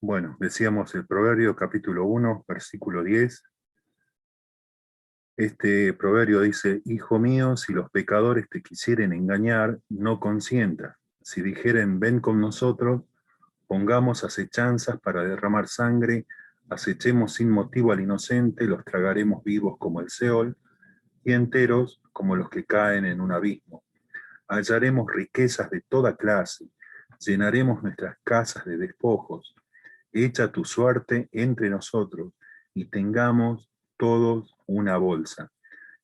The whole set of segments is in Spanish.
Bueno, decíamos el Proverbio capítulo 1, versículo 10. Este proverbio dice: Hijo mío, si los pecadores te quisieren engañar, no consientas. Si dijeren, ven con nosotros, pongamos acechanzas para derramar sangre, acechemos sin motivo al inocente, los tragaremos vivos como el Seol, y enteros como los que caen en un abismo. Hallaremos riquezas de toda clase, llenaremos nuestras casas de despojos. Echa tu suerte entre nosotros y tengamos todos una bolsa.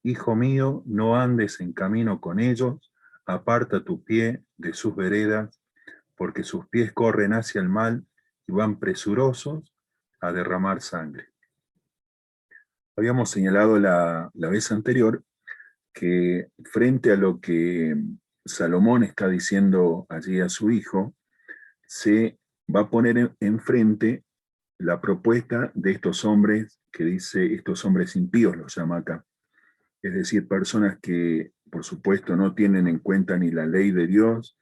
Hijo mío, no andes en camino con ellos, aparta tu pie de sus veredas, porque sus pies corren hacia el mal y van presurosos a derramar sangre. Habíamos señalado la vez anterior que frente a lo que Salomón está diciendo allí a su hijo, se va a poner enfrente la propuesta de estos hombres, que dice estos hombres impíos, los llama acá. Es decir, personas que, por supuesto, no tienen en cuenta ni la ley de Dios,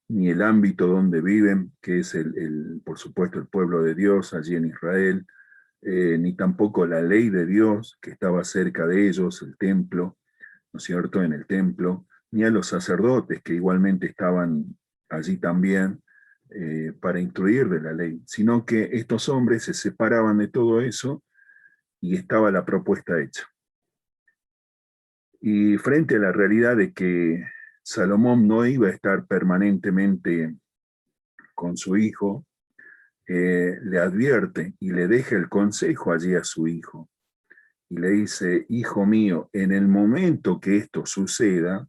ni el ámbito donde viven, que es, por supuesto, el pueblo de Dios allí en Israel, ni tampoco la ley de Dios que estaba cerca de ellos, el templo, ¿no es cierto?, en el templo, ni a los sacerdotes que igualmente estaban allí también para instruir de la ley, sino que estos hombres se separaban de todo eso y estaba la propuesta hecha. Y frente a la realidad de que Salomón no iba a estar permanentemente con su hijo, le advierte y le deja el consejo allí a su hijo. Y le dice: hijo mío, en el momento que esto suceda,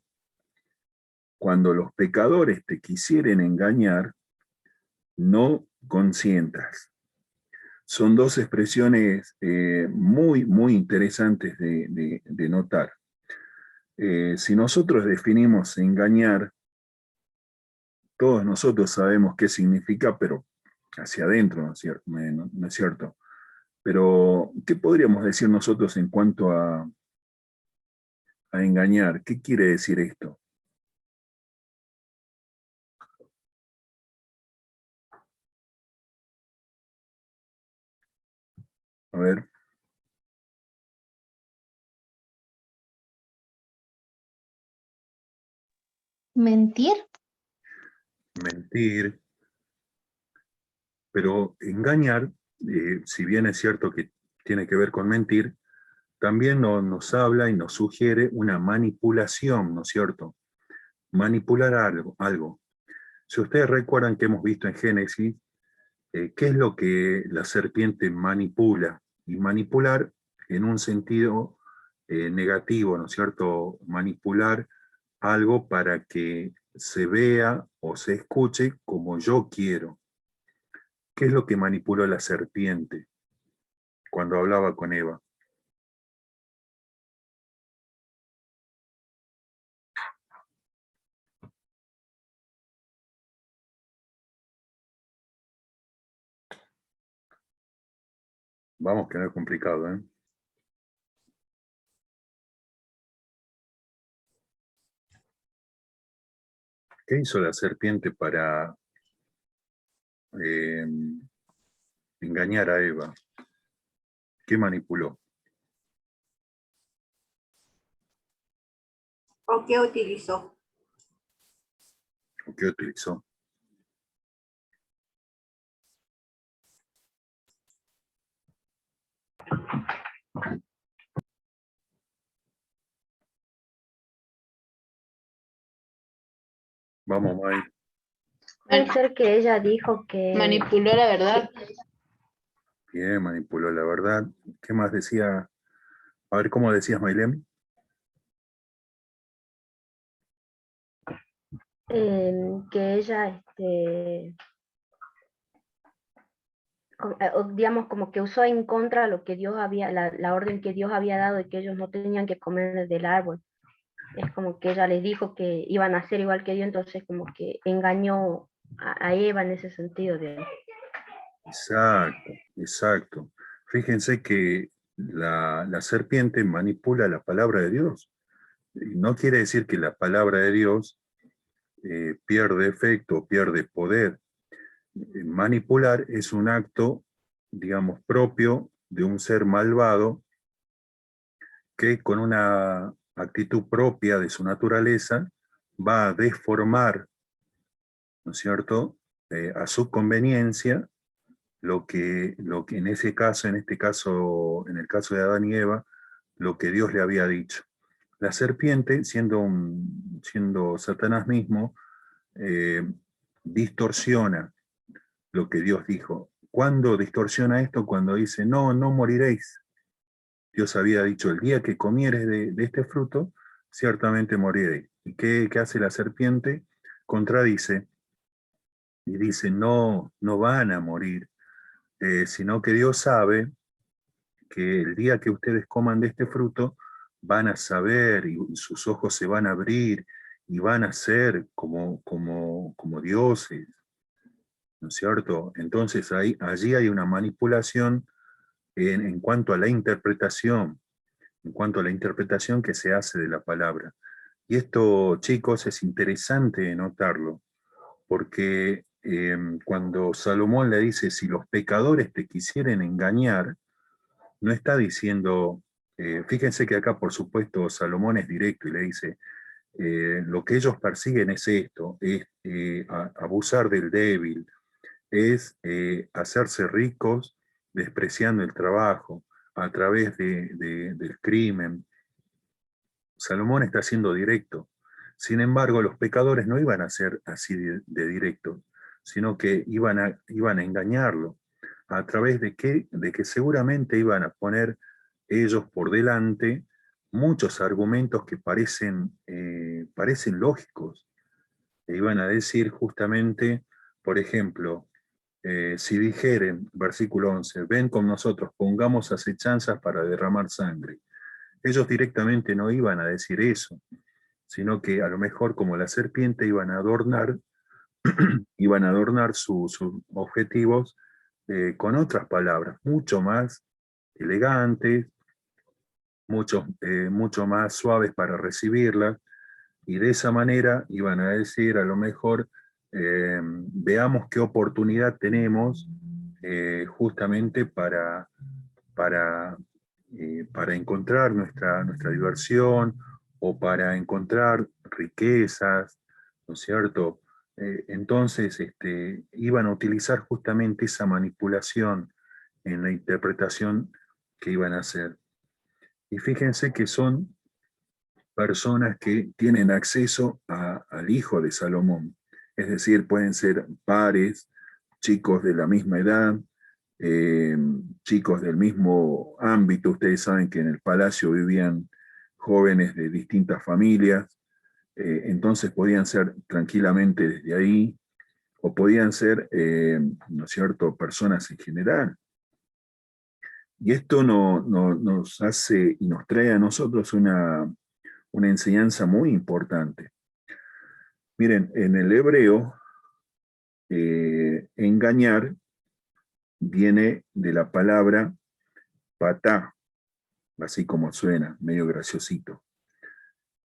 cuando los pecadores te quisieren engañar, no consientas. Son dos expresiones muy, muy interesantes de notar. Si nosotros definimos engañar, todos nosotros sabemos qué significa, pero hacia adentro, ¿no es cierto? ¿No es cierto? Pero, ¿qué podríamos decir nosotros en cuanto a engañar? ¿Qué quiere decir esto? A ver. Mentir. Mentir. Pero engañar, si bien es cierto que tiene que ver con mentir, también nos habla y nos sugiere una manipulación, ¿no es cierto? Manipular algo. Si ustedes recuerdan que hemos visto en Génesis, ¿qué es lo que la serpiente manipula? Y manipular en un sentido negativo, ¿no es cierto? Manipular algo para que se vea o se escuche como yo quiero. ¿Qué es lo que manipuló la serpiente cuando hablaba con Eva? Vamos, que no es complicado, ¿eh? ¿Qué hizo la serpiente para eh, engañar a Eva? ¿Qué manipuló? ¿O qué utilizó? ¿O qué utilizó? Vamos, May. Puede ser que ella dijo que Manipuló la verdad. Bien, manipuló la verdad. ¿Qué más decía? A ver, ¿cómo decías, Maylem? que ella, digamos, como que usó en contra lo que Dios había, la orden que Dios había dado de que ellos no tenían que comer del árbol. Es como que ella les dijo que iban a ser igual que Dios, entonces como que engañó a Eva en ese sentido. Exacto, exacto. Fíjense que la serpiente manipula la palabra de Dios. No quiere decir que la palabra de Dios pierde efecto, pierde poder, manipular es un acto, digamos, propio de un ser malvado que con una actitud propia de su naturaleza va a deformar, ¿no es cierto?, a su conveniencia lo que en ese caso, en este caso, en el caso de Adán y Eva, lo que Dios le había dicho. La serpiente, siendo Satanás mismo, eh, distorsiona lo que Dios dijo. ¿Cuándo distorsiona esto? Cuando dice, no, no moriréis. Dios había dicho, el día que comieres de este fruto, ciertamente moriréis. ¿Y qué hace la serpiente? Contradice y dice, no, no van a morir, sino que Dios sabe que el día que ustedes coman de este fruto, van a saber y sus ojos se van a abrir y van a ser como dioses, ¿no es cierto? Entonces allí hay una manipulación en cuanto a la interpretación, que se hace de la palabra. Y esto, chicos, es interesante notarlo, porque cuando Salomón le dice, si los pecadores te quisieren engañar, no está diciendo, fíjense que acá por supuesto Salomón es directo y le dice, lo que ellos persiguen es esto, es abusar del débil, es hacerse ricos despreciando el trabajo a través del crimen. Salomón está siendo directo. Sin embargo, los pecadores no iban a ser así de directos, sino que iban a engañarlo. ¿A través de qué? De que seguramente iban a poner ellos por delante muchos argumentos que parecen lógicos. E iban a decir justamente, por ejemplo, si dijeren, versículo 11, ven con nosotros, pongamos acechanzas para derramar sangre. Ellos directamente no iban a decir eso, sino que a lo mejor como la serpiente iban a adornar sus objetivos con otras palabras, mucho más elegantes, mucho más suaves para recibirlas, y de esa manera iban a decir a lo mejor, veamos qué oportunidad tenemos justamente para, para encontrar nuestra diversión o para encontrar riquezas, ¿no es cierto? Entonces iban a utilizar justamente esa manipulación en la interpretación que iban a hacer. Y fíjense que son personas que tienen acceso al hijo de Salomón, es decir, pueden ser pares, chicos de la misma edad, eh, chicos del mismo ámbito. Ustedes saben que en el palacio vivían jóvenes de distintas familias, entonces podían ser tranquilamente desde ahí, o podían ser, ¿no es cierto?, personas en general. Y esto nos hace y nos trae a nosotros una enseñanza muy importante. Miren, en el hebreo, engañar viene de la palabra patá, así como suena, medio graciosito.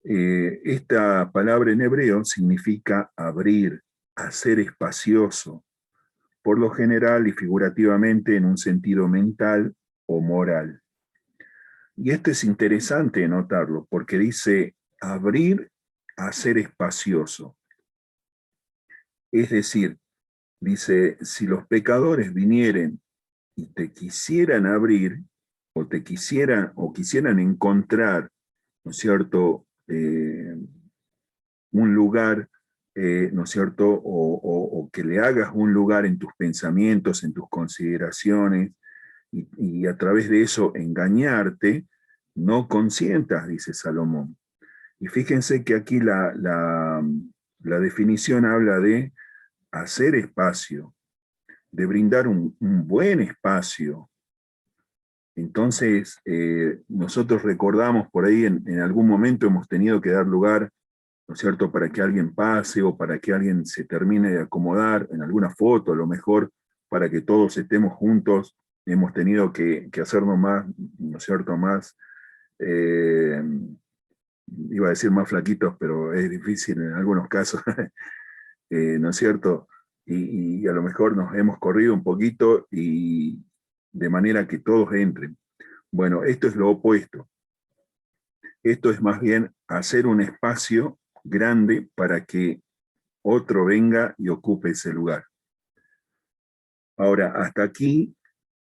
Esta palabra en hebreo significa abrir, hacer espacioso, por lo general y figurativamente en un sentido mental o moral. Y esto es interesante notarlo, porque dice abrir, hacer espacioso. Es decir, dice, si los pecadores vinieren y te quisieran abrir, o quisieran encontrar, ¿no es cierto?, un lugar, ¿no es cierto?, o que le hagas un lugar en tus pensamientos, en tus consideraciones, y a través de eso engañarte, no consientas, dice Salomón. Y fíjense que aquí la definición habla de hacer espacio, de brindar un buen espacio. Entonces, nosotros recordamos por ahí, en algún momento hemos tenido que dar lugar, ¿no es cierto?, para que alguien pase o para que alguien se termine de acomodar en alguna foto, a lo mejor para que todos estemos juntos, hemos tenido que hacernos más, ¿no es cierto?, más, iba a decir más flaquitos, pero es difícil en algunos casos, ¿no es cierto?, y a lo mejor nos hemos corrido un poquito y de manera que todos entren. Bueno, esto es lo opuesto. Esto es más bien hacer un espacio grande para que otro venga y ocupe ese lugar. Ahora, hasta aquí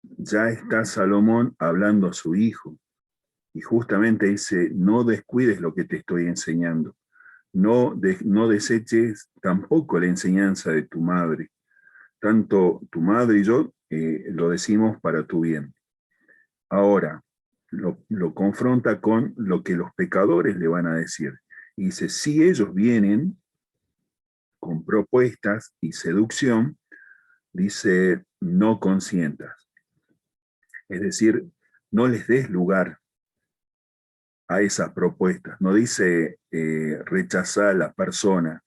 ya está Salomón hablando a su hijo y justamente dice, no descuides lo que te estoy enseñando, no deseches tampoco la enseñanza de tu madre. Tanto tu madre y yo lo decimos para tu bien. Ahora, lo confronta con lo que los pecadores le van a decir. Y dice, si ellos vienen con propuestas y seducción, dice, no consientas. Es decir, no les des lugar a esas propuestas. No dice rechazar a la persona,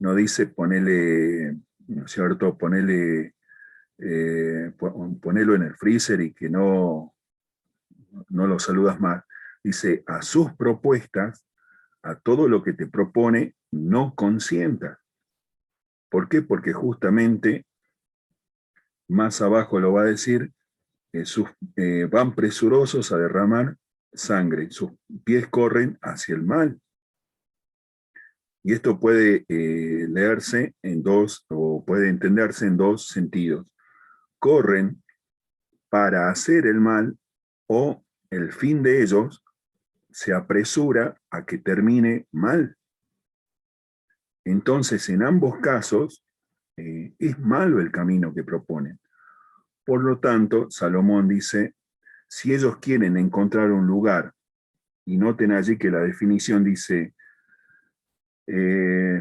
no dice ponerle, ¿no es cierto?, ponerle, ponerlo en el freezer y que no lo saludas más. Dice, a sus propuestas, a todo lo que te propone, no consientas. ¿Por qué? Porque justamente más abajo lo va a decir, van presurosos a derramar sangre, sus pies corren hacia el mal. Y esto puede leerse en dos, o puede entenderse en dos sentidos. Corren para hacer el mal, o el fin de ellos se apresura a que termine mal. Entonces, en ambos casos, es malo el camino que proponen. Por lo tanto, Salomón dice, si ellos quieren encontrar un lugar, y noten allí que la definición dice,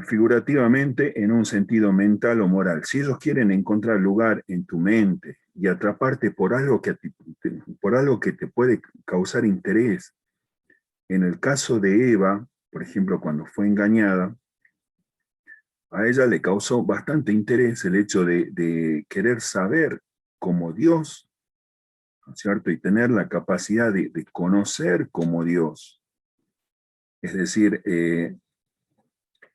figurativamente en un sentido mental o moral, si ellos quieren encontrar lugar en tu mente y atraparte por algo que te puede causar interés, en el caso de Eva, por ejemplo, cuando fue engañada, a ella le causó bastante interés el hecho de querer saber como Dios, ¿no es cierto? Y tener la capacidad de conocer como Dios. Es decir,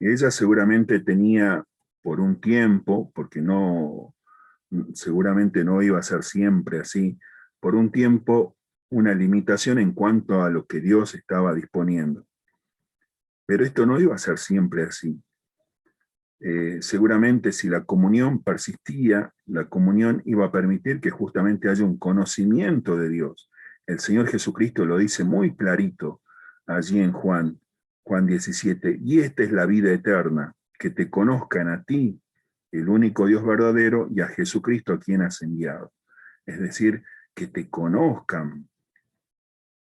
ella seguramente tenía por un tiempo, porque seguramente no iba a ser siempre así, por un tiempo una limitación en cuanto a lo que Dios estaba disponiendo. Pero esto no iba a ser siempre así. Seguramente si la comunión persistía, la comunión iba a permitir que justamente haya un conocimiento de Dios. El Señor Jesucristo lo dice muy clarito allí en Juan 17, y esta es la vida eterna, que te conozcan a ti, el único Dios verdadero, y a Jesucristo a quien has enviado. Es decir, que te conozcan.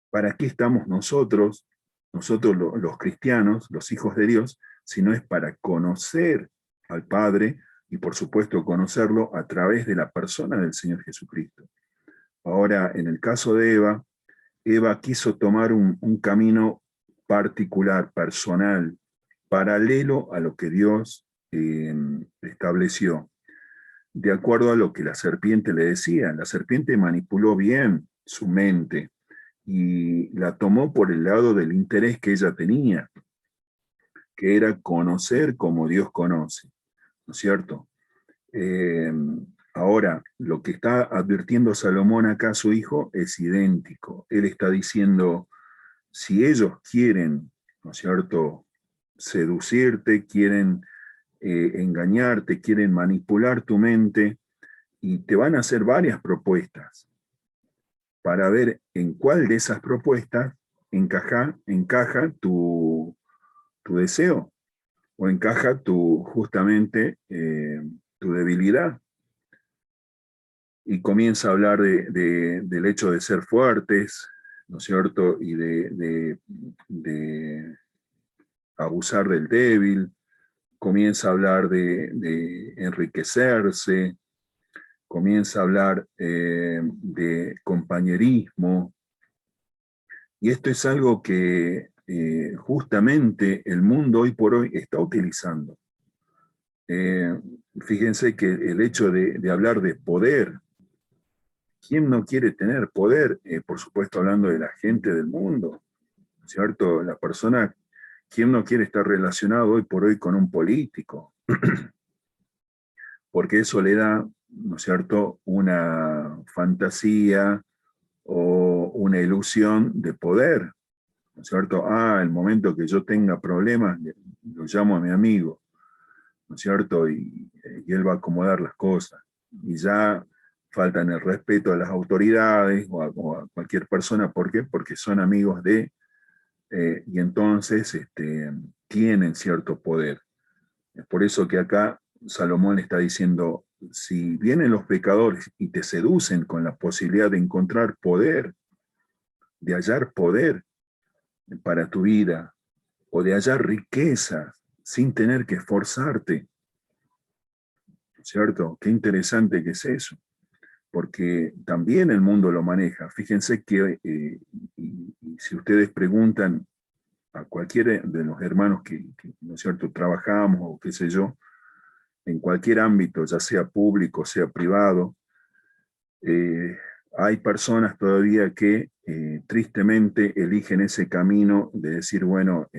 ¿Para qué estamos nosotros los cristianos, los hijos de Dios, sino es para conocer al Padre y por supuesto conocerlo a través de la persona del Señor Jesucristo? Ahora, en el caso de Eva, Eva quiso tomar un camino particular, personal, paralelo a lo que Dios estableció, de acuerdo a lo que la serpiente le decía. La serpiente manipuló bien su mente y la tomó por el lado del interés que ella tenía, que era conocer como Dios conoce, ¿no es cierto? Eh, Ahora, lo que está advirtiendo Salomón acá a su hijo es idéntico. Él está diciendo, si ellos quieren, ¿no es cierto?, seducirte, quieren engañarte, quieren manipular tu mente, y te van a hacer varias propuestas para ver en cuál de esas propuestas encaja tu deseo o encaja justamente tu debilidad. Y comienza a hablar del hecho de ser fuertes, ¿no es cierto? Y de abusar del débil, comienza a hablar de enriquecerse, comienza a hablar de compañerismo, y esto es algo que justamente el mundo hoy por hoy está utilizando. Fíjense que el hecho de hablar de poder, ¿quién no quiere tener poder? Por supuesto, hablando de la gente del mundo, ¿cierto? La persona, ¿quién no quiere estar relacionado hoy por hoy con un político? porque eso le da, ¿no es cierto?, una fantasía o una ilusión de poder, ¿no es cierto? El momento que yo tenga problemas, lo llamo a mi amigo, ¿no es cierto? Y él va a acomodar las cosas. Y ya faltan el respeto a las autoridades o a cualquier persona. ¿Por qué? Porque son amigos de, y entonces tienen cierto poder. Es por eso que acá Salomón está diciendo, si vienen los pecadores y te seducen con la posibilidad de encontrar poder, de hallar poder para tu vida, o de hallar riqueza sin tener que esforzarte, ¿cierto? Qué interesante que es eso, porque también el mundo lo maneja. Fíjense que y si ustedes preguntan a cualquiera de los hermanos que, ¿no es cierto?, trabajamos o qué sé yo, en cualquier ámbito, ya sea público, sea privado, eh, hay personas todavía que tristemente eligen ese camino de decir, bueno,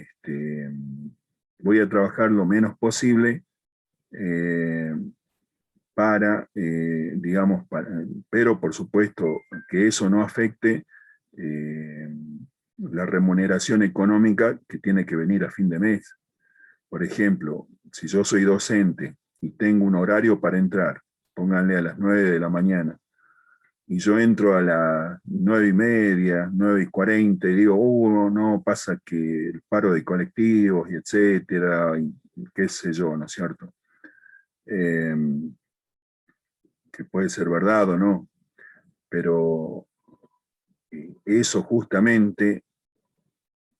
voy a trabajar lo menos posible eh, digamos, pero por supuesto que eso no afecte eh, la remuneración económica que tiene que venir a fin de mes. Por ejemplo, si yo soy docente y tengo un horario para entrar, pónganle a las 9 de la mañana, y yo entro a las 9:30, 9:40, y digo, no, pasa que el paro de colectivos y etcétera, y qué sé yo, ¿no es cierto? Eh, que puede ser verdad o no, pero eso justamente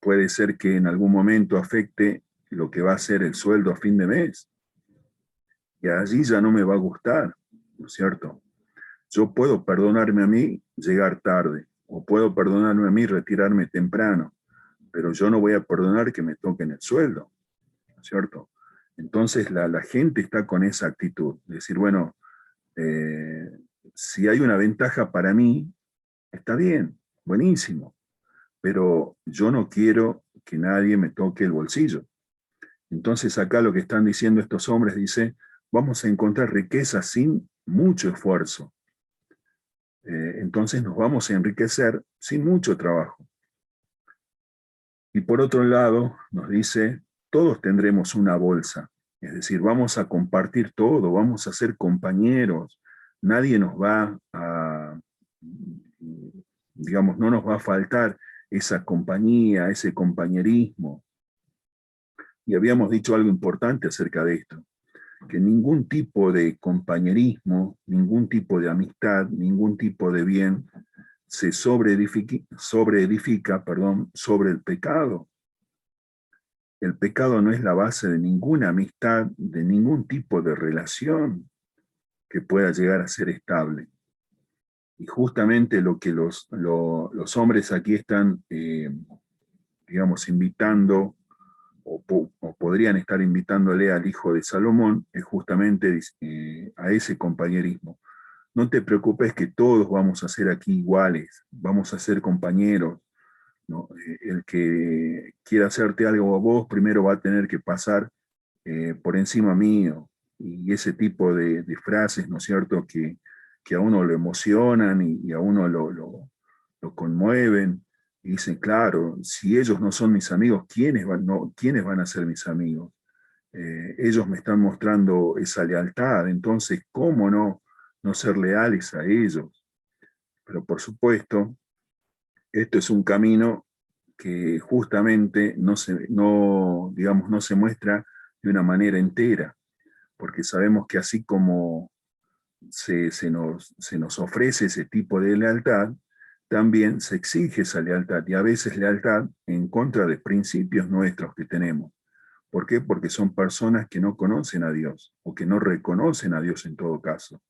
puede ser que en algún momento afecte lo que va a ser el sueldo a fin de mes. Y allí ya no me va a gustar, ¿no es cierto? Yo puedo perdonarme a mí llegar tarde, o puedo perdonarme a mí retirarme temprano, pero yo no voy a perdonar que me toquen el sueldo, ¿no es cierto? Entonces la gente está con esa actitud, de decir, bueno, eh, si hay una ventaja para mí, está bien, buenísimo, pero yo no quiero que nadie me toque el bolsillo. Entonces acá lo que están diciendo estos hombres dice, vamos a encontrar riqueza sin mucho esfuerzo. Entonces nos vamos a enriquecer sin mucho trabajo. Y por otro lado, nos dice, todos tendremos una bolsa, es decir, vamos a compartir todo, vamos a ser compañeros, nadie nos va a, digamos, no nos va a faltar esa compañía, ese compañerismo. Y habíamos dicho algo importante acerca de esto, que ningún tipo de compañerismo, ningún tipo de amistad, ningún tipo de bien se sobreedifica, sobre el pecado. El pecado no es la base de ninguna amistad, de ningún tipo de relación que pueda llegar a ser estable. Y justamente lo que los hombres aquí están, digamos, invitando, o podrían estar invitándole al hijo de Salomón, es justamente a ese compañerismo. No te preocupes que todos vamos a ser aquí iguales, vamos a ser compañeros, ¿no? El que quiera hacerte algo a vos, primero va a tener que pasar por encima mío. Y ese tipo de frases, ¿no es cierto?, que a uno lo emocionan y a uno lo conmueven. Y dicen, claro, si ellos no son mis amigos, ¿quiénes van a ser mis amigos? Ellos me están mostrando esa lealtad, entonces, ¿cómo no ser leales a ellos? Pero por supuesto, esto es un camino que justamente digamos, no se muestra de una manera entera, porque sabemos que así como se nos ofrece ese tipo de lealtad, también se exige esa lealtad, y a veces lealtad en contra de principios nuestros que tenemos. ¿Por qué? Porque son personas que no conocen a Dios, o que no reconocen a Dios en todo caso.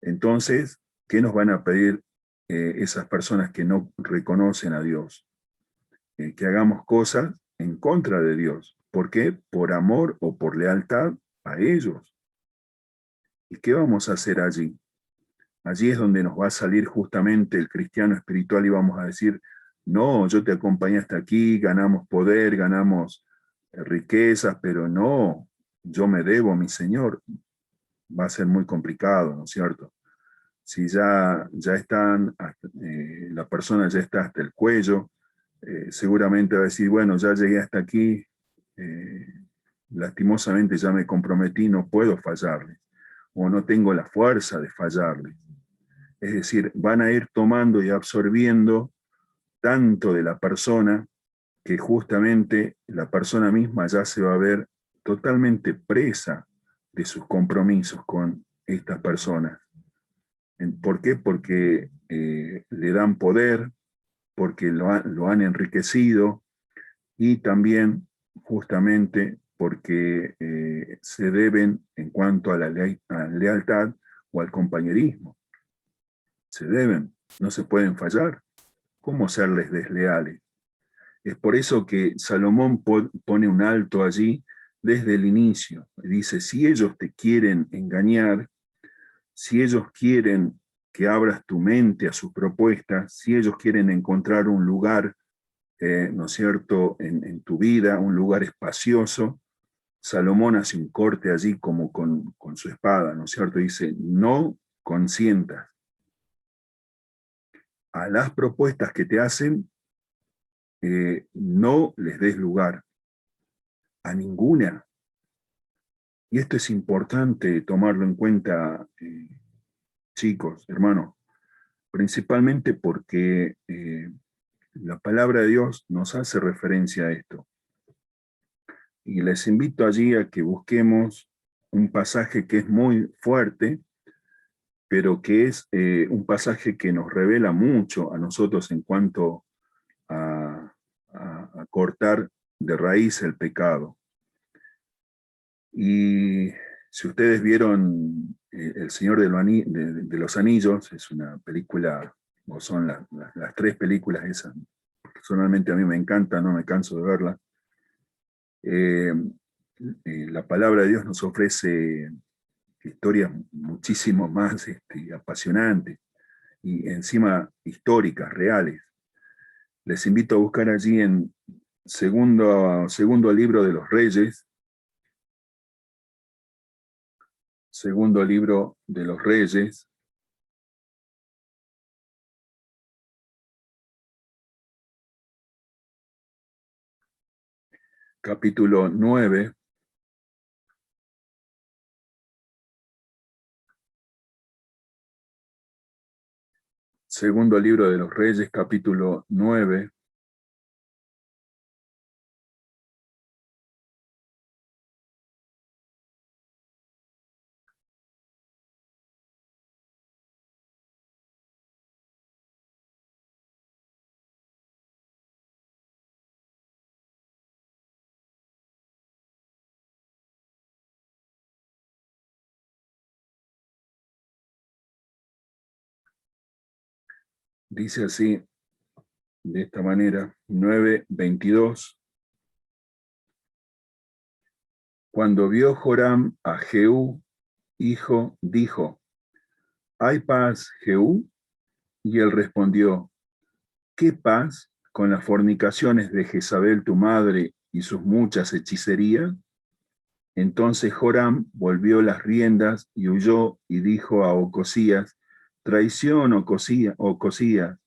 Entonces, ¿qué nos van a pedir esas personas que no reconocen a Dios? Que hagamos cosas en contra de Dios. ¿Por qué? Por amor o por lealtad a ellos. ¿Y qué vamos a hacer allí? Allí es donde nos va a salir justamente el cristiano espiritual y vamos a decir, no, yo te acompañé hasta aquí, ganamos poder, ganamos riquezas, pero no, yo me debo a mi Señor. va a ser muy complicado, ¿no es cierto? Si ya están, la persona ya está hasta el cuello, seguramente va a decir, bueno, ya llegué hasta aquí, eh, lastimosamente ya me comprometí, no puedo fallarle, o no tengo la fuerza de fallarle. Es decir, van a ir tomando y absorbiendo tanto de la persona que justamente la persona misma ya se va a ver totalmente presa de sus compromisos con estas personas. ¿Por qué? Porque le dan poder, porque lo han enriquecido y también justamente porque se deben en cuanto a la lealtad o al compañerismo. Se deben, no se pueden fallar. ¿Cómo serles desleales? Es por eso que Salomón pone un alto allí desde el inicio. Dice, si ellos te quieren engañar, si ellos quieren que abras tu mente a sus propuestas, si ellos quieren encontrar un lugar, ¿no es cierto?, en tu vida, un lugar espacioso, Salomón hace un corte allí como con su espada, ¿no es cierto? Dice, no consientas a las propuestas que te hacen, no les des lugar a ninguna. Y esto es importante tomarlo en cuenta, chicos, hermanos, principalmente porque la palabra de Dios nos hace referencia a esto. Y les invito allí a que busquemos un pasaje que es muy fuerte, pero que es un pasaje que nos revela mucho a nosotros en cuanto a cortar de raíz el pecado. Y si ustedes vieron El Señor de los Anillos, es una película, o son las tres películas esas, personalmente a mí me encanta, no me canso de verla. La palabra de Dios nos ofrece historias muchísimo más apasionantes y encima históricas, reales. Les invito a buscar allí en segundo libro de los Reyes, segundo libro de los Reyes, capítulo 9, segundo libro de los Reyes, capítulo 9, dice así, de esta manera, 9:22. Cuando vio Joram a Jehú, hijo, dijo, ¿hay paz, Jehú? Y él respondió, ¿qué paz con las fornicaciones de Jezabel tu madre y sus muchas hechicerías? Entonces Joram volvió las riendas y huyó y dijo a Ocosías, traición, Ocosías.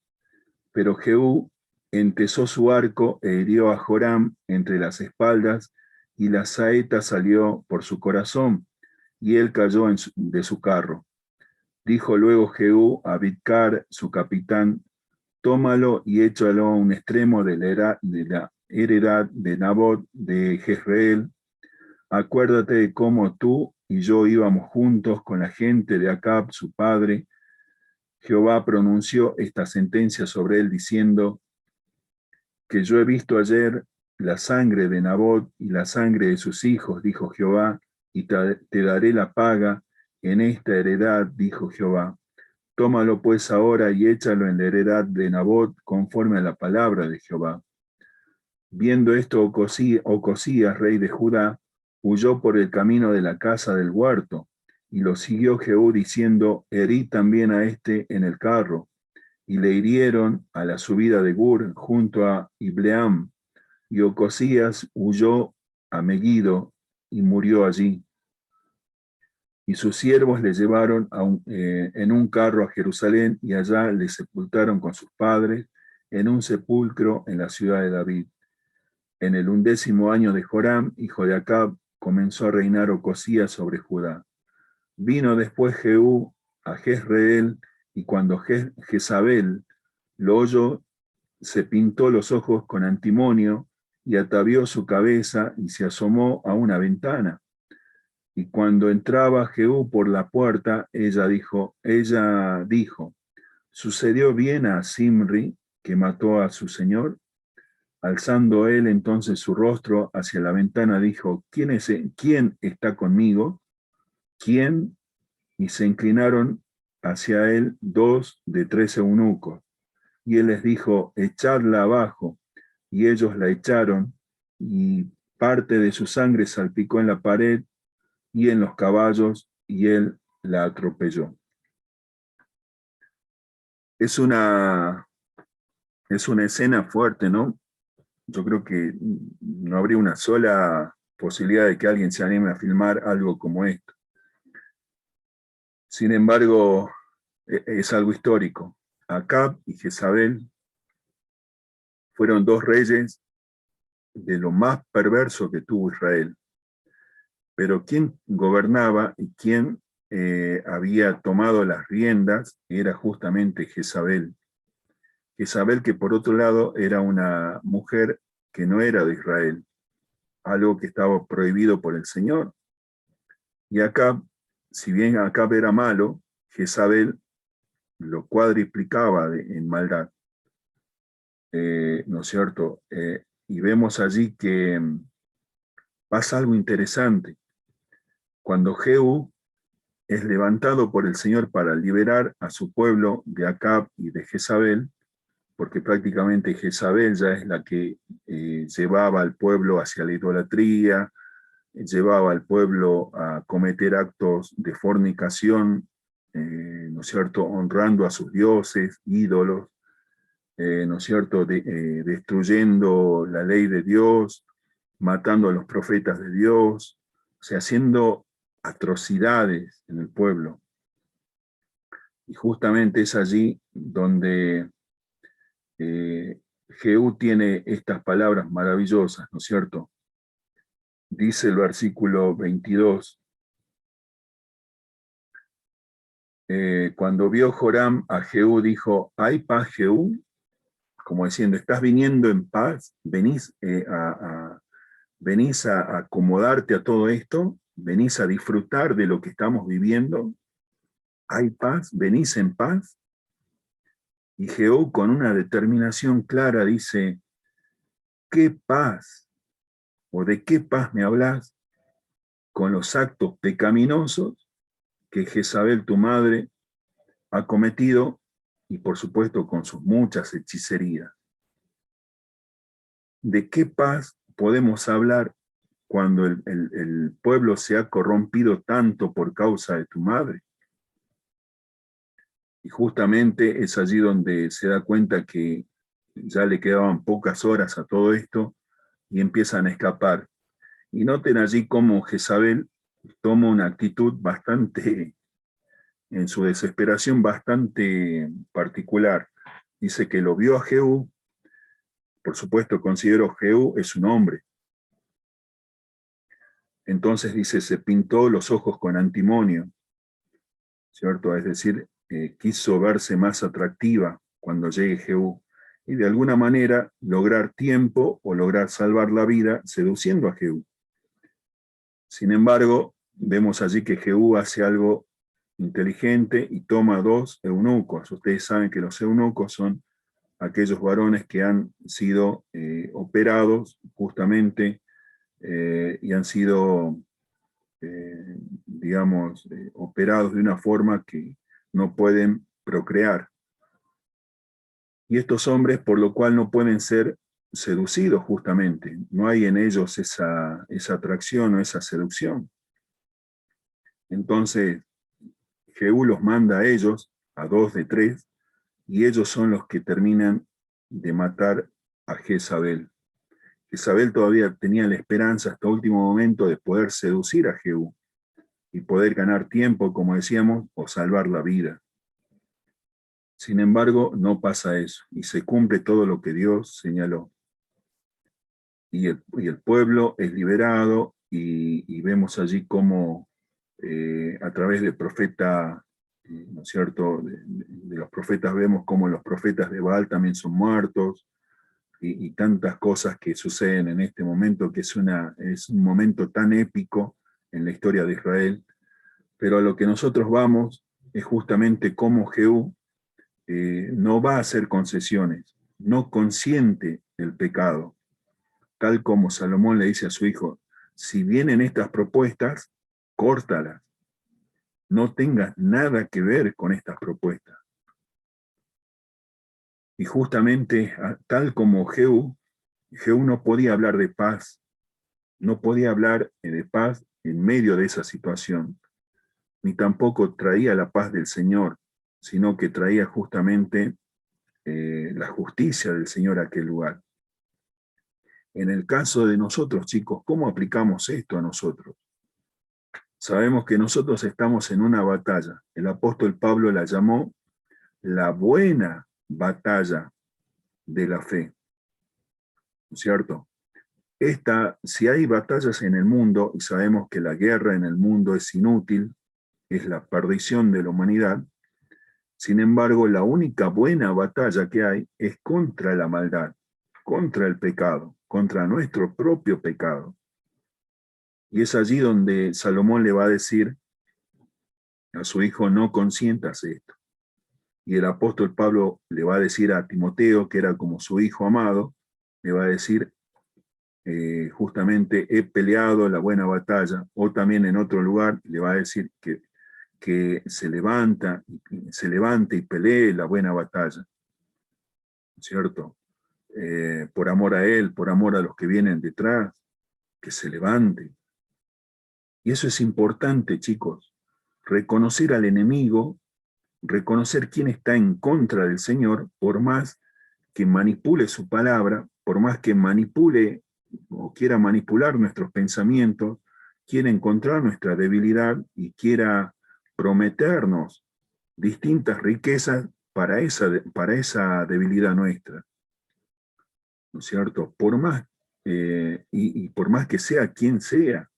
Pero Jehú entesó su arco e hirió a Joram entre las espaldas, y la saeta salió por su corazón, y él cayó de su carro. Dijo luego Jehú a Bidkar, su capitán, tómalo y échalo a un extremo de la heredad de Nabot de Jezreel. Acuérdate de cómo tú y yo íbamos juntos con la gente de Acab, su padre. Jehová pronunció esta sentencia sobre él diciendo, que yo he visto ayer la sangre de Nabot y la sangre de sus hijos, dijo Jehová, y te daré la paga en esta heredad, dijo Jehová. Tómalo pues ahora y échalo en la heredad de Nabot conforme a la palabra de Jehová. Viendo esto, Ocosías, rey de Judá, huyó por el camino de la casa del huerto, y lo siguió Jehú diciendo, herí también a este en el carro, y le hirieron a la subida de Gur junto a Ibleam, y Ocosías huyó a Megiddo y murió allí. Y sus siervos le llevaron en un carro a Jerusalén y allá le sepultaron con sus padres en un sepulcro en la ciudad de David. En el 11º año de Joram, hijo de Acab, comenzó a reinar Ocosías sobre Judá. Vino después Jehú a Jezreel, y cuando Jezabel lo oyó, se pintó los ojos con antimonio y atavió su cabeza y se asomó a una ventana. Y cuando entraba Jehú por la puerta, ella dijo, ¿sucedió bien a Zimri, que mató a su señor? Alzando él entonces su rostro hacia la ventana, dijo, ¿quién está conmigo? ¿Quién? Y se inclinaron hacia él 2 de 3 eunucos. Y él les dijo, echadla abajo. Y ellos la echaron, y parte de su sangre salpicó en la pared y en los caballos, y él la atropelló. Es una escena fuerte, ¿no? Yo creo que no habría una sola posibilidad de que alguien se anime a filmar algo como esto. Sin embargo, es algo histórico. Acab y Jezabel fueron dos reyes de lo más perverso que tuvo Israel. Pero quien gobernaba y quien había tomado las riendas era justamente Jezabel. Jezabel, que por otro lado era una mujer que no era de Israel, algo que estaba prohibido por el Señor. Y Acab, si bien Acab era malo, Jezabel lo cuadriplicaba en maldad. ¿No es cierto? Y vemos allí que pasa algo interesante. Cuando Jehú es levantado por el Señor para liberar a su pueblo de Acab y de Jezabel, porque prácticamente Jezabel ya es la que llevaba al pueblo hacia la idolatría, llevaba al pueblo a cometer actos de fornicación, ¿no es cierto?, honrando a sus dioses, ídolos, ¿no es cierto?, destruyendo la ley de Dios, matando a los profetas de Dios, o sea, haciendo atrocidades en el pueblo. Y justamente es allí donde Jehú tiene estas palabras maravillosas, ¿no es cierto? Dice el versículo 22, cuando vio Joram a Jehú, dijo, ¿hay paz, Jehú? Como diciendo, ¿estás viniendo en paz? ¿Venís a acomodarte a todo esto? ¿Venís a disfrutar de lo que estamos viviendo? ¿Hay paz? ¿Venís en paz? Y Jehú, con una determinación clara, dice, ¿qué paz? ¿O de qué paz me hablas? Con los actos pecaminosos que Jezabel, tu madre, ha cometido, y por supuesto con sus muchas hechicerías. ¿De qué paz podemos hablar cuando el pueblo se ha corrompido tanto por causa de tu madre? Y justamente es allí donde se da cuenta que ya le quedaban pocas horas a todo esto y empiezan a escapar. Y noten allí cómo Jezabel toma una actitud bastante, en su desesperación, bastante particular. Dice que lo vio a Jehú, por supuesto considero Jehú es un hombre. Entonces dice, se pintó los ojos con antimonio, ¿cierto? Es decir, quiso verse más atractiva cuando llegue Jehú y de alguna manera lograr tiempo o lograr salvar la vida seduciendo a Jehú. Sin embargo, vemos allí que Jehú hace algo inteligente y toma 2 eunucos. Ustedes saben que los eunucos son aquellos varones que han sido operados justamente y han sido, digamos, operados de una forma que no pueden procrear. Y estos hombres, por lo cual no pueden ser seducidos justamente, no hay en ellos esa atracción o esa seducción. Entonces, Jehú los manda a ellos, a 2 de 3, y ellos son los que terminan de matar a Jezabel. Jezabel todavía tenía la esperanza hasta último momento de poder seducir a Jehú, y poder ganar tiempo, como decíamos, o salvar la vida. Sin embargo, no pasa eso, y se cumple todo lo que Dios señaló. Y el pueblo es liberado, y vemos allí cómo a través del profeta, ¿no es cierto?, de los profetas vemos cómo los profetas de Baal también son muertos, y tantas cosas que suceden en este momento, que es un momento tan épico en la historia de Israel. Pero a lo que nosotros vamos es justamente cómo Jehú no va a hacer concesiones, no consiente el pecado, tal como Salomón le dice a su hijo: si vienen estas propuestas, córtalas, no tengas nada que ver con estas propuestas. Y justamente tal como Jehú no podía hablar de paz, no podía hablar de paz en medio de esa situación, ni tampoco traía la paz del Señor, sino que traía justamente la justicia del Señor a aquel lugar. En el caso de nosotros, chicos, ¿cómo aplicamos esto a nosotros? Sabemos que nosotros estamos en una batalla. El apóstol Pablo la llamó la buena batalla de la fe, ¿no es cierto? Si hay batallas en el mundo, y sabemos que la guerra en el mundo es inútil, es la perdición de la humanidad, sin embargo, la única buena batalla que hay es contra la maldad, contra el pecado, contra nuestro propio pecado. Y es allí donde Salomón le va a decir a su hijo: no consientas esto. Y el apóstol Pablo le va a decir a Timoteo, que era como su hijo amado, le va a decir justamente: he peleado la buena batalla. O también en otro lugar le va a decir que se levante y pelee la buena batalla, ¿cierto? Por amor a él, por amor a los que vienen detrás, que se levante. Y eso es importante, chicos, reconocer al enemigo, reconocer quién está en contra del Señor, por más que manipule su palabra, por más que manipule o quiera manipular nuestros pensamientos, quiera encontrar nuestra debilidad y quiera prometernos distintas riquezas para esa debilidad nuestra, ¿no es cierto? Y por más que sea quien sea,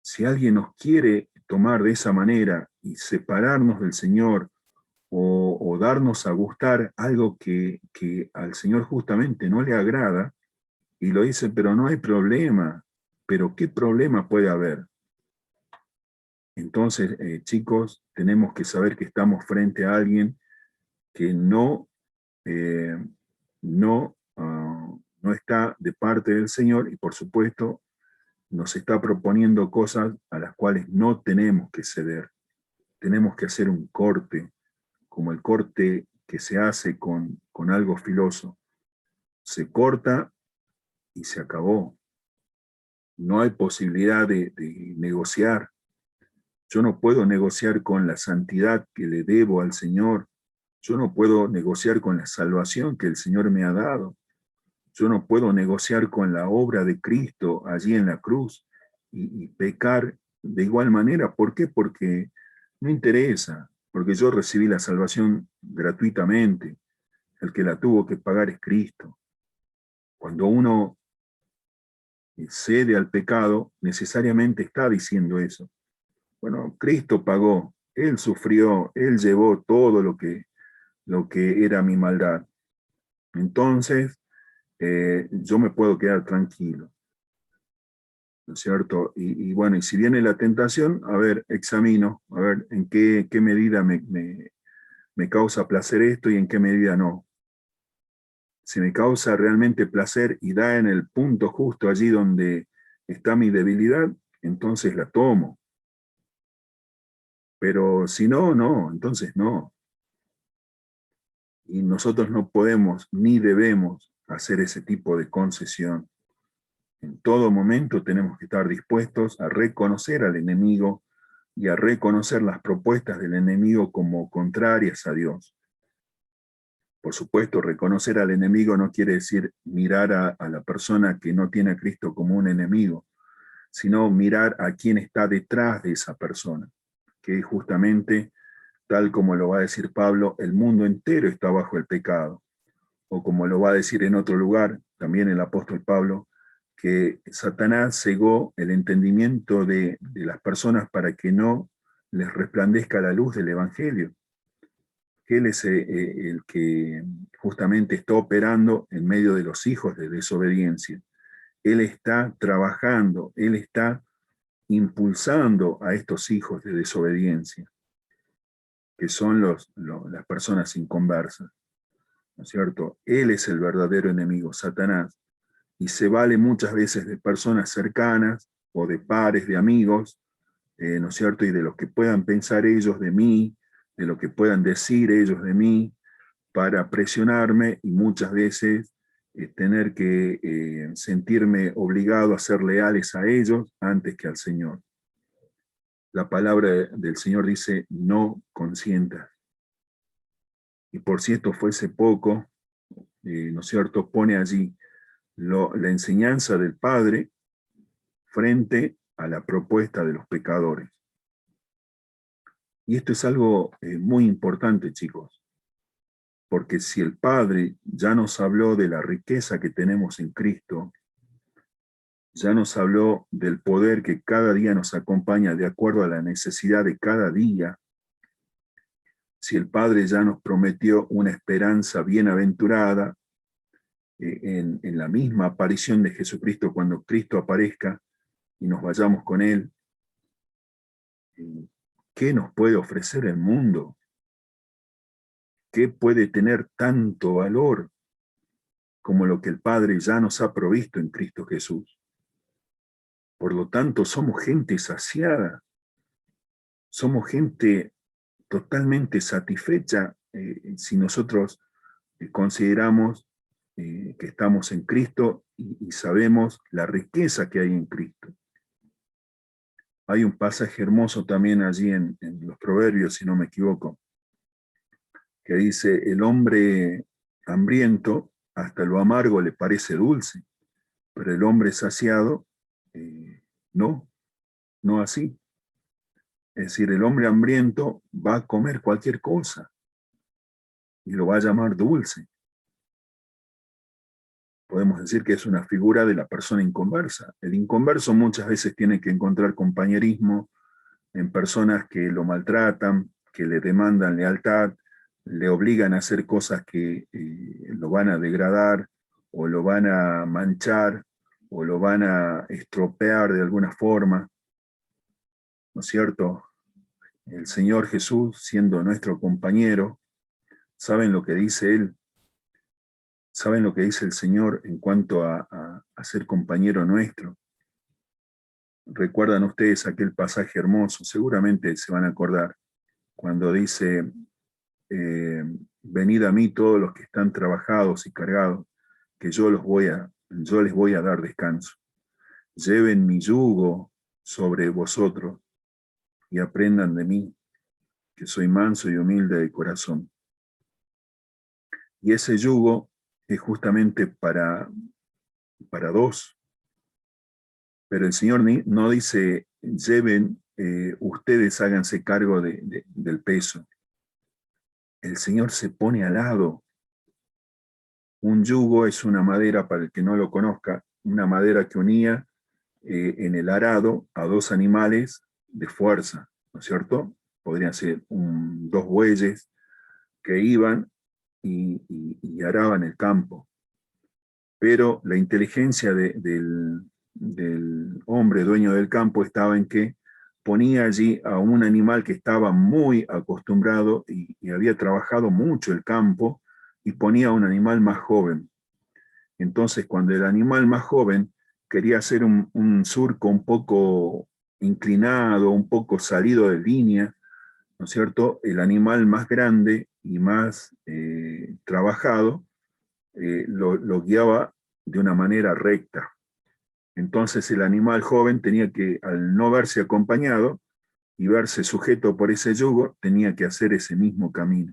si alguien nos quiere tomar de esa manera y separarnos del Señor, o darnos a gustar algo que al Señor justamente no le agrada, y lo dice: pero no hay problema. Pero ¿qué problema puede haber? Entonces, chicos, tenemos que saber que estamos frente a alguien que eh, no está de parte del Señor, y por supuesto nos está proponiendo cosas a las cuales no tenemos que ceder. Tenemos que hacer un corte, como el corte que se hace con algo filoso. Se corta y se acabó. No hay posibilidad de negociar. Yo no puedo negociar con la santidad que le debo al Señor. Yo no puedo negociar con la salvación que el Señor me ha dado. Yo no puedo negociar con la obra de Cristo allí en la cruz y pecar de igual manera. ¿Por qué? Porque no interesa, porque yo recibí la salvación gratuitamente. El que la tuvo que pagar es Cristo. Cuando uno cede al pecado, necesariamente está diciendo eso. Bueno, Cristo pagó, Él sufrió, Él llevó todo lo que era mi maldad. Entonces, yo me puedo quedar tranquilo, ¿no es cierto? Y bueno, y si viene la tentación, a ver, examino, a ver en qué medida me causa placer esto y en qué medida no. Si me causa realmente placer y da en el punto justo allí donde está mi debilidad, entonces la tomo. Pero si no, no, entonces no. Y nosotros no podemos ni debemos hacer ese tipo de concesión. En todo momento tenemos que estar dispuestos a reconocer al enemigo y a reconocer las propuestas del enemigo como contrarias a Dios. Por supuesto, reconocer al enemigo no quiere decir mirar a la persona que no tiene a Cristo como un enemigo, sino mirar a quién está detrás de esa persona, que justamente, tal como lo va a decir Pablo, el mundo entero está bajo el pecado, o como lo va a decir en otro lugar, también el apóstol Pablo, que Satanás cegó el entendimiento de las personas para que no les resplandezca la luz del Evangelio, que Él es el que justamente está operando en medio de los hijos de desobediencia. Él está trabajando, Él está impulsando a estos hijos de desobediencia, que son las personas inconversas, ¿no es cierto? Él es el verdadero enemigo, Satanás, y se vale muchas veces de personas cercanas o de pares, de amigos, ¿no es cierto? Y de lo que puedan pensar ellos de mí, de lo que puedan decir ellos de mí, para presionarme y muchas veces tener que sentirme obligado a ser leales a ellos antes que al Señor. La palabra del Señor dice, no consientas. Y por si esto fuese poco, ¿no es cierto?, pone allí la enseñanza del Padre frente a la propuesta de los pecadores. Y esto es algo muy importante, chicos, porque si el Padre ya nos habló de la riqueza que tenemos en Cristo, ya nos habló del poder que cada día nos acompaña de acuerdo a la necesidad de cada día, si el Padre ya nos prometió una esperanza bienaventurada en la misma aparición de Jesucristo, cuando Cristo aparezca y nos vayamos con Él, ¿qué nos puede ofrecer el mundo? ¿Qué puede tener tanto valor como lo que el Padre ya nos ha provisto en Cristo Jesús? Por lo tanto, somos gente saciada, somos gente totalmente satisfecha si nosotros consideramos que estamos en Cristo y sabemos la riqueza que hay en Cristo. Hay un pasaje hermoso también allí en los Proverbios, si no me equivoco, que dice, el hombre hambriento hasta lo amargo le parece dulce, pero el hombre saciado, no, no así. Es decir, el hombre hambriento va a comer cualquier cosa y lo va a llamar dulce. Podemos decir que es una figura de la persona inconversa. El inconverso muchas veces tiene que encontrar compañerismo en personas que lo maltratan, que le demandan lealtad, le obligan a hacer cosas que lo van a degradar o lo van a manchar o lo van a estropear de alguna forma, ¿no es cierto? El Señor Jesús, siendo nuestro compañero, ¿saben lo que dice Él? ¿Saben lo que dice el Señor en cuanto a ser compañero nuestro? ¿Recuerdan ustedes aquel pasaje hermoso? Seguramente se van a acordar, cuando dice, venid a mí todos los que están trabajados y cargados, que yo les voy a dar descanso. Lleven mi yugo sobre vosotros y aprendan de mí, que soy manso y humilde de corazón. Y ese yugo es justamente para dos. Pero el Señor no dice, lleven, ustedes háganse cargo del peso. El Señor se pone al lado. Un yugo es una madera, para el que no lo conozca, una madera que unía en el arado a dos animales de fuerza, ¿no es cierto? Podrían ser dos bueyes que iban y araban el campo. Pero la inteligencia del hombre dueño del campo estaba en que ponía allí a un animal que estaba muy acostumbrado y había trabajado mucho el campo, y ponía a un animal más joven. Entonces, cuando el animal más joven quería hacer un surco un poco inclinado, un poco salido de línea, ¿no es cierto? El animal más grande y más trabajado lo guiaba de una manera recta. Entonces el animal joven tenía que, al no verse acompañado y verse sujeto por ese yugo, tenía que hacer ese mismo camino,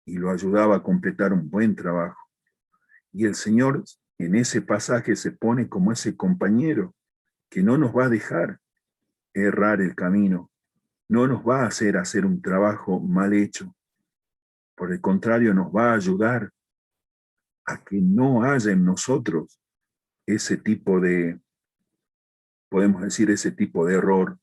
y lo ayudaba a completar un buen trabajo. Y el Señor en ese pasaje se pone como ese compañero que no nos va a dejar errar el camino, no nos va a hacer un trabajo mal hecho. Por el contrario, nos va a ayudar a que no haya en nosotros ese tipo de, podemos decir, ese tipo de error,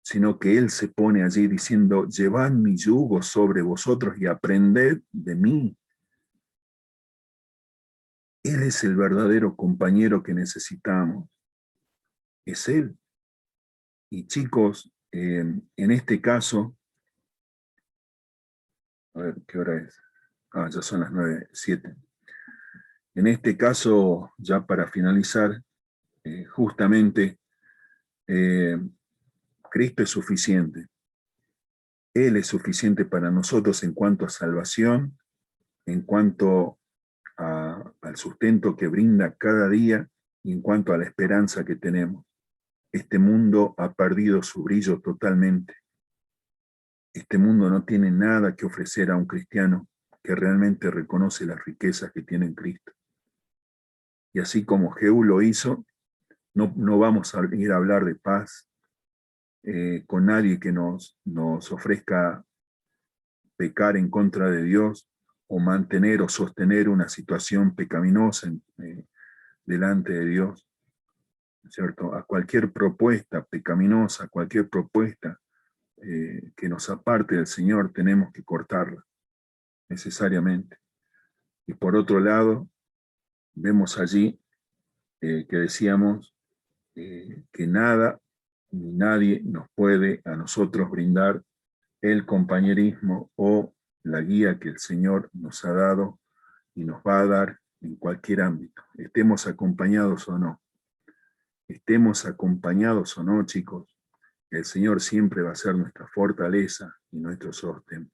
sino que Él se pone allí diciendo, llevad mi yugo sobre vosotros y aprended de mí. Él es el verdadero compañero que necesitamos. Es Él. Y chicos, en este caso, a ver, ¿qué hora es? Ya son las 9:07. En este caso, ya para finalizar, justamente, Cristo es suficiente. Él es suficiente para nosotros en cuanto a salvación, en cuanto al sustento que brinda cada día y en cuanto a la esperanza que tenemos. Este mundo ha perdido su brillo totalmente. Este mundo no tiene nada que ofrecer a un cristiano que realmente reconoce las riquezas que tiene en Cristo. Y así como Jehú lo hizo, no vamos a ir a hablar de paz con nadie que nos ofrezca pecar en contra de Dios o mantener o sostener una situación pecaminosa delante de Dios, ¿cierto? A cualquier propuesta pecaminosa, cualquier propuesta que nos aparte del Señor, tenemos que cortarla necesariamente. Y por otro lado, vemos allí que decíamos que nada ni nadie nos puede a nosotros brindar el compañerismo o la guía que el Señor nos ha dado y nos va a dar en cualquier ámbito, estemos acompañados o no. Estemos acompañados o no, chicos, el Señor siempre va a ser nuestra fortaleza y nuestro sostén.